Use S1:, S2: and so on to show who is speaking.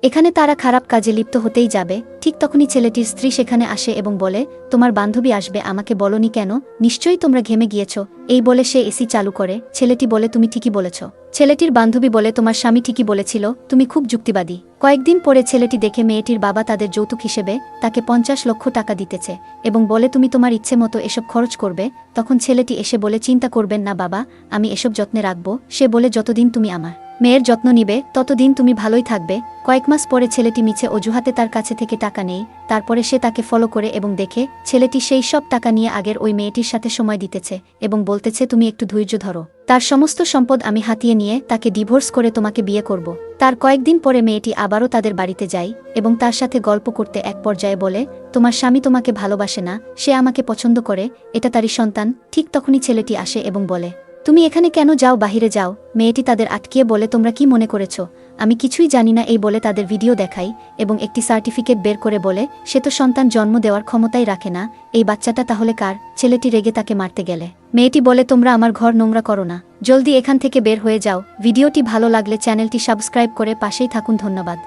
S1: এখানে তারা খারাপ কাজে লিপ্ত হতেই যাবে। ঠিক তখনই ছেলেটির স্ত্রী সেখানে আসে এবং বলে, তোমার বান্ধবী আসবে, আমাকে বলনি কেন? নিশ্চয়ই তোমরা ঘেমে গিয়েছ। এই বলে সে এসি চালু করে। ছেলেটি বলে, তুমি ঠিকই বলেছ। ছেলেটির বান্ধবী বলে, তোমার স্বামী ঠিকই বলেছিল, তুমি খুব যুক্তিবাদী। কয়েকদিন পরে ছেলেটি দেখে মেয়েটির বাবা তাদের যৌতুক হিসেবে তাকে 50 লক্ষ টাকা দিতেছে এবং বলে, তুমি তোমার ইচ্ছে মতো এসব খরচ করবে। তখন ছেলেটি এসে বলে, চিন্তা করবেন না বাবা, আমি এসব যত্নে রাখব। সে বলে, যতদিন তুমি আমার মেয়ের যত্ন নিবে ততদিন তুমি ভালোই থাকবে। কয়েক মাস পরে ছেলেটি মিছে অজুহাতে তার কাছে থেকে টাকা নেই। তারপরে সে তাকে ফলো করে এবং দেখে ছেলেটি সেই সব টাকা নিয়ে আগের ওই মেয়েটির সাথে সময় দিতেছে এবং বলতেছে, তুমি একটু ধৈর্য ধরো, তার সমস্ত সম্পদ আমি হাতিয়ে নিয়ে তাকে ডিভোর্স করে তোমাকে বিয়ে করব। তার কয়েকদিন পরে মেয়েটি আবারও তাদের বাড়িতে যায় এবং তার সাথে গল্প করতে এক পর্যায়ে বলে, তোমার স্বামী তোমাকে ভালোবাসে না, সে আমাকে পছন্দ করে, এটা তারই সন্তান। ঠিক তখনই ছেলেটি আসে এবং বলে, তুমি এখানে কেন যাও, বাহিরে যাও। মেয়েটি তাদের আটকিয়ে বলে, তোমরা কি মনে করেছ আমি কিছুই জানি না? এই বলে তাদের ভিডিও দেখাই এবং একটি সার্টিফিকেট বের করে বলে, সে তো সন্তান জন্ম দেওয়ার ক্ষমতাই রাখে না, এই বাচ্চাটা তাহলে কার? ছেলেটি রেগে তাকে মারতে গেলে মেয়েটি বলে, তোমরা আমার ঘর নোংরা করো না, জলদি এখান থেকে বের হয়ে যাও। ভিডিওটি ভালো লাগলে চ্যানেলটি সাবস্ক্রাইব করে পাশেই থাকুন। ধন্যবাদ।